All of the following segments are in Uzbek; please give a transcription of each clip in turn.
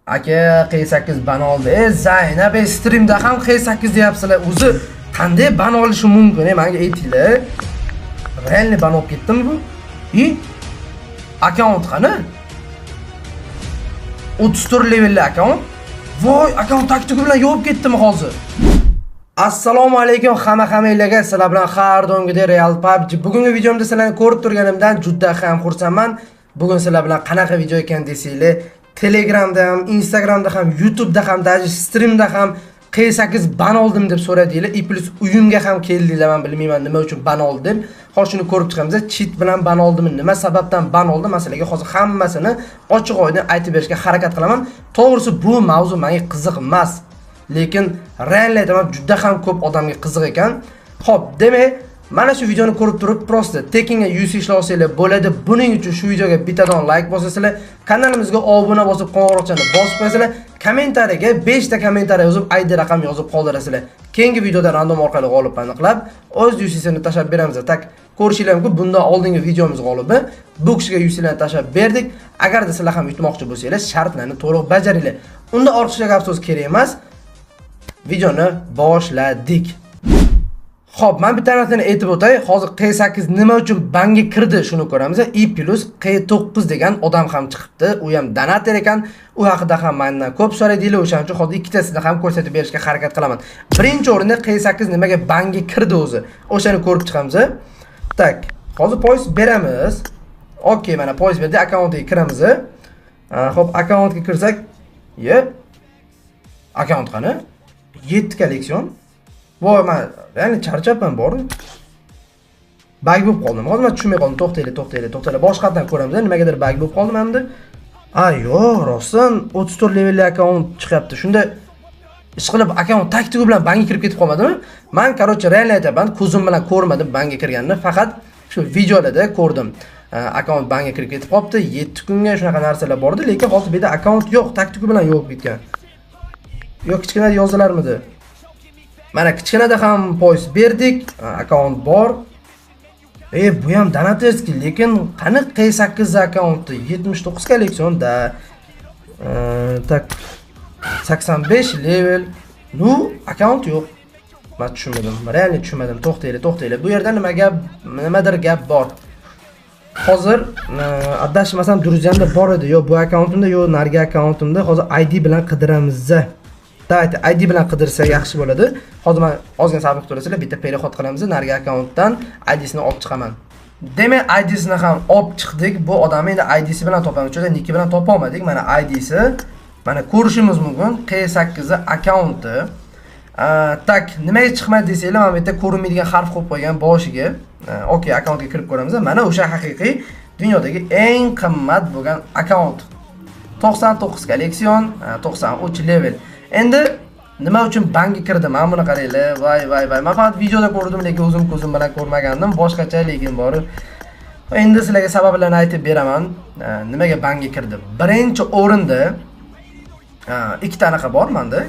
Aka Q8 ban oldi. Zaynab streamda ham Q8 deyapsizlar. O'zi qanday ban olishi mumkin? Menga aytinglar. Realni ban olib ketdimi bu? Akkaunt qani? 34 levelli akkaunt. Voy, akkaunt taktik bilan yopib ketdimi hozir? Assalomu alaykum hamma-hammanglarga. Sizlar bilan har doimgidek Real PUBG. Bugungi videomda sizlarni ko'rib turganimdan juda ham xursandman. Bugun sizlar bilan qanaqa video ekan desanglar, Telegramda ham, Instagramda ham, YouTube'da ham, даже streamda ham Q8 ban oldim deb so'radinglar. Plus uyimga ham keldinglar, men bilmayman nima uchun ban oldim. Hozir shuni ko'rib chiqamiz. Cheat bilan ban oldimmi? Nima sababdan ban oldim? Masalaga hozir hammasini ochiq-oydin aytib berishga harakat qilaman. To'g'risi bu mavzu menga qiziq emas. Lekin realni aytaman, juda ham ko'p odamga qiziq ekan. Xo'p, demak, mana shu videoni ko'rib turib, prosta tekinga UC ishlasanglar bo'ladi. Buning uchun shu videoga bittadan like bosasizlar, kanalimizga obuna bosib, qo'ng'iroqchani bosib qo'yasizlar, kommentariyaga 5 ta kommentariy yozib, ID raqam yozib qoldirasizlar. Keyingi videoda random orqali g'olibni aniqlab, o'z UC'sini tashab beramiz. Tak, ko'rishinglar mumkin, bundan oldingi videomiz g'olibi bu kishiga UC'larni tashab berdik. Agarda sizlar ham yutmoqchi bo'lsangiz, shartlarni to'liq bajaringlar. Unda ortiqcha gap so'z kerak emas. Videoni boshladik. Xo'p, men bitta narsani aytib o'tay. Hozir Q8 nima uchun banga kirdi, shuni ko'ramiz. Q9 degan odam ham chiqibdi. U ham donator ekan. U haqida ham mendan ko'p so'radinglar. O'shaning uchun hozir ikkitasini ham ko'rsatib berishga harakat qilaman. Birinchi o'rinda Q8 nimaga banga kirdi o'zi? O'shani ko'rib chiqamiz. Tak, hozir poyez beramiz. Okey, mana poyez berdi, akkauntga kiramiz. Xo'p, akkauntga kirsak, akkaunt qani? 7 kolleksion. Voy, men ya'ni charchabman bor. Bug bo'lib qoldim. Hozir men tushunmay qoldim. To'xtaylik. Boshqatdan ko'ramiz. Nimagadir bug bo'lib qoldim endi. Yo'q, rostdan 34 levelli akkaunt chiqyapti. Shunda ishqilib akkaunt taktigi bilan banga kirib ketib qolmadimi? Men, короче, realni aytaman, ko'zim bilan ko'rmadim banga kirganini, faqat shu videolarda ko'rdim. Akkaunt banga kirib ketib qopti. 7 kunga shunaqa narsalar bordi, lekin hozir bu yerda akkaunt yo'q, taktigi bilan yo'q ketgan. Yo'q, kichkina yozilarmidi? Mana kichkinada ham poyez berdik, akkaunt bor. Bu ham donatorskiy, lekin qani Q8 akkaunti 79 kolleksionda. Tak 85 level. Nu akkaunt yo'q. Men tushunmadim. Realni tushunmadim. To'xtaylik. Bu yerda nimadir gap bor. Hozir adashmasam Druzanda bor edi. Yo bu akkauntimda, yo nargi akkauntimda. Hozir ID bilan qidiramiz. Dayt, ID bilan qidirsa yaxshi bo'ladi. Hozir men ozgina sabr qilib bitta perexod qilamiz. Nargi akkauntdan ID-sini olib chiqaman. Demak, ID-sini ham olib chiqdik. Bu odamni endi ID-si bilan topamiz. Chunki niki bilan topa olmadik. Mana ID-si. Mana ko'rishimiz mumkin. Q8 akkaunti. Tak, nimaga chiqmadi desanglar, men bu yerda ko'rinmaydigan harf qo'yib qo'ygan boshiga. Okey, akkauntga kirib ko'ramiz. Mana o'sha haqiqiy dunyodagi eng qimmat bo'lgan akkaunt. 99 kolleksion, 93 level. Endi nima uchun banga kirdi? Mana buni qaranglar. Voy. Men faqat videoda ko'rdim, lekin o'zim ko'zim bilan ko'rmagandim. Boshqacha lekin bor. Endi sizlarga sabablarni aytib beraman. Nimaga banga kirdi? Birinchi o'rinda ikkita anaqa bor menda.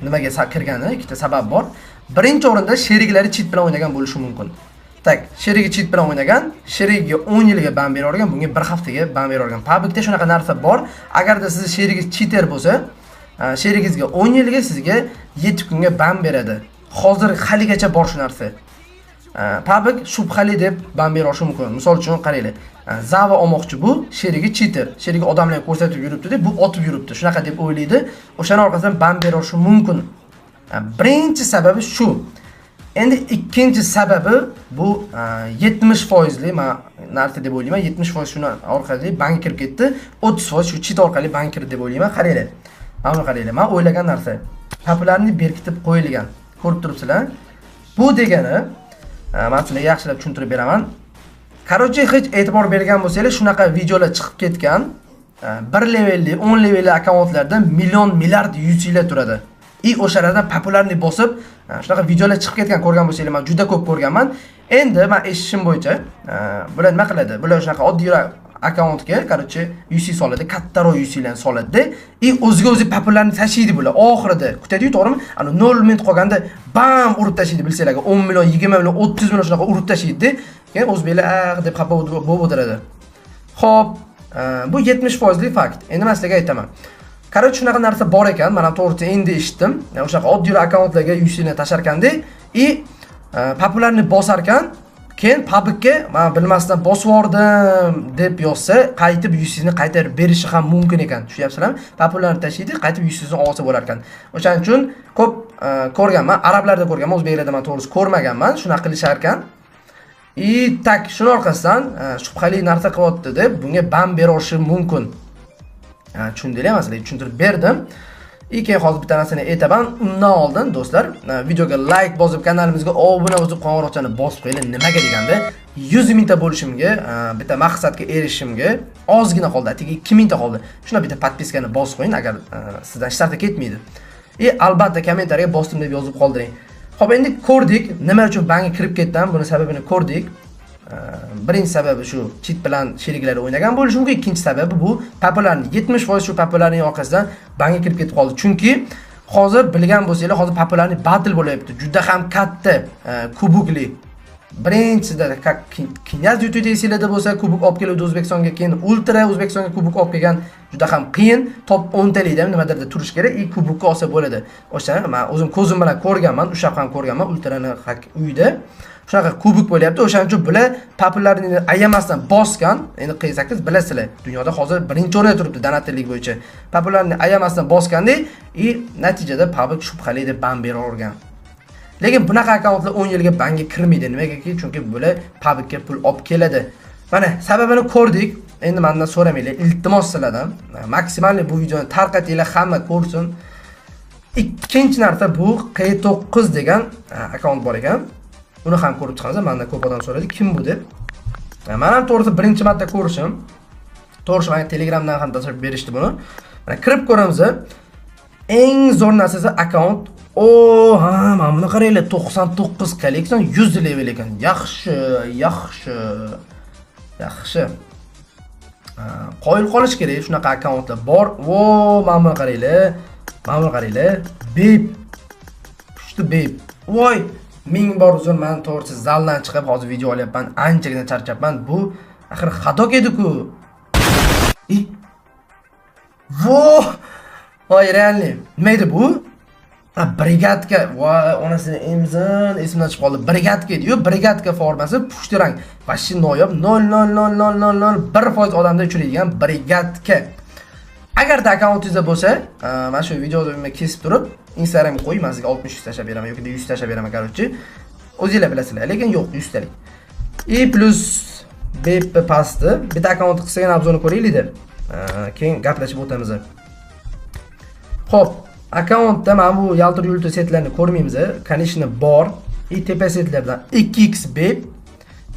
Nimaga kirgani ikkita sabab bor. Birinchi o'rinda sheriklari cheat bilan o'ynagan bo'lishi mumkin. Tak, sherigi cheat bilan o'ynagan, sherigiga 10 yilga ban berib bunga 1 haftaga ban berib yuborgan. PUBGda shunaqa narsa bor. Agarda siz sherigingiz cheater bo'lsa, sherigingizga 10 yilga sizga 7 kunga ban beradi. Hozir haligacha bor shu narsa. PUBG shubhali deb ban berishi mumkin. Misol uchun qaranglar. Zava olmoqchi bu, sherigi cheater. Sherigi odamlarga ko'rsatib yuribdi-da, bu otib yuribdi. Shunaqa deb o'ylaydi. O'shaning orqasidan ban berishi mumkin. Birinchi sababi shu. Endi ikkinchi sababi bu 70% men narsa deb o'ylayman. 70% shuni orqali bank kirib ketdi. 30% shu cheat orqali bank kirdi deb o'ylayman. Qaranglar. Mana qaranglar. Men o'ylagan narsa kaplarni berkitib qo'yilgan. Ko'rib turibsizlar? Bu degani, men sizlarga yaxshilab tushuntirib beraman. Короче, hech e'tibor bergan bo'lsangiz, shunaqa videolar chiqib ketgan 1 levelli, 10 levelli akkauntlarda milliard UC'lar turadi. O'shalardan populyarni bosib, shunaqa videolar chiqib ketgan ko'rgan bo'lsangiz, men juda ko'p ko'rganman. Endi men eshitishim bo'yicha, bular nima qiladi? Bular shunaqa oddiy akkauntga, короче, UC soladi, kattaroq UC'larni soladi. O'ziga-o'zi populyarni tashiydi bular. Oxirida kutadi-yu, to'g'rimi? 0 minut qolganda bam urib tashiydi, bilsanglar, 10 million, 20 million, 30 million shunaqa urib tashiydi. Keyin o'zbeklar deb xafa bo'lib o'tiradi. Xo'p, bu 70% fakt. Endi men sizlarga aytaman. Короче, shunaqa narsa bor ekan. Men ham to'g'ri endi eshitdim. O'sha oddiy akkauntlarga 100 ni tashar ekanda, populyarni bosar ekan, keyin publikga men bilmasdan bosib yordim deb yozsa, qaytib 100 ni qaytarib berishi ham mumkin ekan. Tushunyapsizlarmi? Populyarni tashlaydi, qaytib 100 ni olsa bo'lar ekan. O'shaning uchun ko'p ko'rganman, arablarda ko'rganman, o'zbeklarda men to'g'risi ko'rmaganman. Shunaqa qilishar ekan. Tak shuni orqasidan shubhali narsa qilyapti deb bunga ban berishi mumkin. Tushundinglar, masalan, tushuntirib berdim. Keyin hozir bitta narsani aytaman. Undan oldin do'stlar, videoga like bosib, kanalimizga obuna bo'lib, qo'ng'iroqchani bosib qo'ying. Nimaga deganda, 100 mingta bo'lishimga, bitta maqsadga erishishimga ozgina qoldi, atigi 2 mingta qoldi. Shuna bitta podpiskani bosib qo'ying agar sizdan hech narsa ketmaydi. Albatta kommentariyaga bosdim deb yozib qoldiring. Xo'p, endi ko'rdik, nima uchun banga kirib ketdim, buni sababini ko'rdik. Birinchi sababi shu cheat bilan sheriklari o'ynagan bo'lishi mumkin. Ikkinchi sababi bu populyarni 70% shu populyarning orqasidan banga kirib ketib qoldi. Chunki hozir bilgan bo'lsanglar, hozir populyarni battle bo'lyapti. Juda ham katta kubukli. Birinchisida Knyaz YouTube esinglarda bo'lsa, kubuk olib keldi O'zbekistonga, keyin Ultra O'zbekistonga kubuk olib kelgan. Juda ham qiyin, top 10 talikda nimadirda turish kerak, kubukka olsa bo'ladi. O'sha men o'zim ko'zim bilan ko'rganman, ushab ham ko'rganman Ultrani uyda. Shunaqa kubuk bo'lyapti. O'shaning uchun bular populyarni ayamasdan bosgan. Endi Q8 bilasizlar, dunyoda hozir birinchi o'rinda turibdi donatorlik bo'yicha. Populyarni ayamasdan bosganda, natijada publik shubhali deb ban beravergan. Lekin bunaqa akkauntlar 10 yilga banga kirmaydi. Nimagaki? Chunki bular publikga pul olib keladi. Mana sababini ko'rdik. Endi mendan so'ramanglar, iltimos sizlardan. Maksimalni bu videoni tarqatinglar, hamma ko'rsin. Ikkinchi narsa bu Q9 degan akkaunt bor ekan. Uni ham ko'rib chiqamiz. Mendan ko'p odam so'radi, kim bu deb. Men ham to'g'risi birinchi marta ko'rishim. To'g'risi men Telegramdan ham tashrif berishdi buni. Mana kirib ko'ramiz. Eng zo'r narsasi akkaunt. Mana buni qaranglar, 99 kolleksion 100 level ekan. Yaxshi. Qo'yil qolish kerak, shunaqa akkauntlar bor. Mana buni qaranglar. Bip. Pushti bip. Voy, ming bor uzr, men to'g'risi zaldan chiqib hozir video olyapman. Anchagina charchabman. Bu axir xato edi-ku. Voy, realni. Nima edi bu? Brigadka. Voy, onasini emzin, esimdan chiqib qoldi. Brigadka edi-yu, brigadka formasi pushti rang. Vashi noyob 0.00001% odamda uchraydigan brigadka. Agarda akkauntingizda bo'lsa, mana shu videoni kesib turib, Instagramga qo'ying, men sizga 60 tashlab beraman yoki 100 tashlab beraman, короче. O'zingizlar bilasizlar, lekin yo'q, 100 talik. Plus BP pastda bitta akkaunt qilsak, obzorni ko'raylik-da. Keyin gaplashib o'tamiz. Xo'p, akkauntda mana bu yaltir-yultir setlarni ko'rmaymiz. Конечно bor. Tepa setlardan 2x BP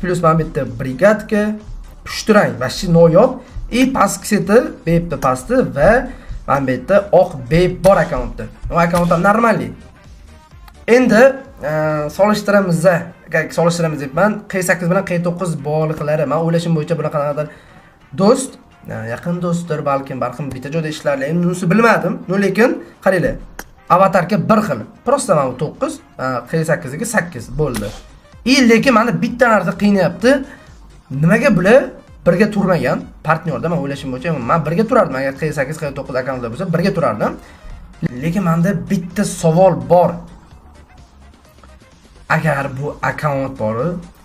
plus mana bitta brigadka, pushtirang va shi noyob. Pastki seti BP pasti va mana bu yerda oq BP bor akkauntda. Bu akkaunt ham normalli. Endi solishtiramiz deyapman. Q8 bilan Q9 bog'liqlari. Men o'ylashim bo'yicha bunaqadir do'st, yaqin do'stdir, balkim bitta joyda ishlarlar. Endi bunisi bilmadim. Lekin qaranglar. Avatarga bir xil. Prosta mana bu 9, Q8 ga 8 bo'ldi. Lekin meni bitta narsa qiynayapti. Nimaga bular birga turmagan? Partnyorda men o'ylashim bo'yicha men birga turardim. Agar Q8, Q9 akkauntlar bo'lsa, birga turardim. Lekin menda bitta savol bor. Agar bu akkaunt bor,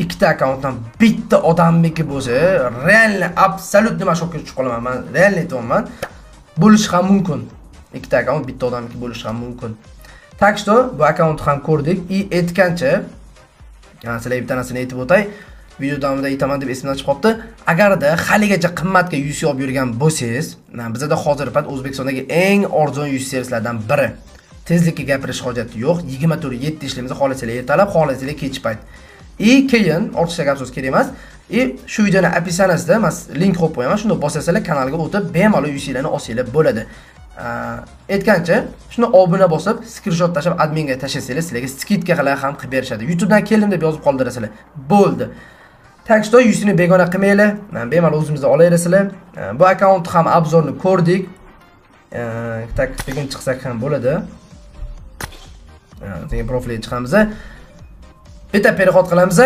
ikkita akkauntdan bitta odamniki bo'lsa, realni absolut nima shokka tushib qolaman. Men realni aytayapman. Bo'lishi ham mumkin. Ikkita akkaunt bitta odamniki bo'lishi ham mumkin. Так что bu akkauntni ham ko'rdik. Aytgancha, sizlarga bitta narsani aytib o'tay. Video davomida aytaman deb esimdan chiqib qoldi. Agarda haligacha qimmatga UC olib yurgan bo'lsangiz, bizda hozir pat O'zbekistondagi eng arzon UC servislardan biri. Tezlikka gapirish hojati yo'q. 24/7 ishlaymiz, xohlasanglar ertalab, xohlasanglar kech payt. Keyin ortiqcha gap so'z kerak emas. Shu videoni описаниесida men link qo'yib qo'yaman. Shunda bosasizlar kanalga o'tib, bemalol UC'larni olsanglar bo'ladi. Aytgancha, shuni obuna bosib, screenshot tashab adminga tashlasanglar, sizlarga skidka qilib ham qilib berishadi. YouTubedan keldim deb yozib qoldirasizlar. Bo'ldi. Tak что yuzini begona qilmanglar. Bemalol o'zimizda olaverasizlar. Bu akkaunt ham obzorni ko'rdik. Tak begin chiqsak ham bo'ladi. Degan profilga chiqamiz. Bitta perexod qilamiz.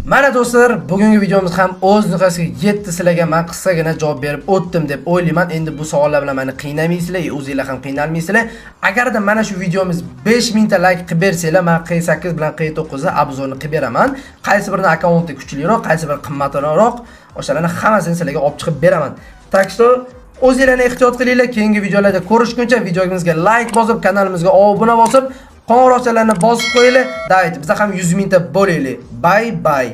Mana do'stlar, bugungi videomiz ham o'z nuqtasiga yetdi. Sizlarga men qisqagina javob berib o'tdim deb o'ylayman. Endi bu savollar bilan meni qiynamaysiz, o'zingizlar ham qiynalmaysizlar. Agarda mana shu videomiz 5000 ta like qilib bersanglar, men Q8 bilan Q9 ga obzorni qilib beraman. Qaysi birini akkauntda kuchliroq, qaysi biri qimmatroq, o'shalarni hammasini sizlarga olib chiqib beraman. Tak что o'zingizlarni ehtiyot qilinglar. Keyingi videolarda ko'rishguncha videomizga like bosib, kanalimizga obuna bosib, qo'ng'iroqchalarni bosib qo'yinglar. Davayt, biz ham 100 mingta bo'laylik. Bye bye.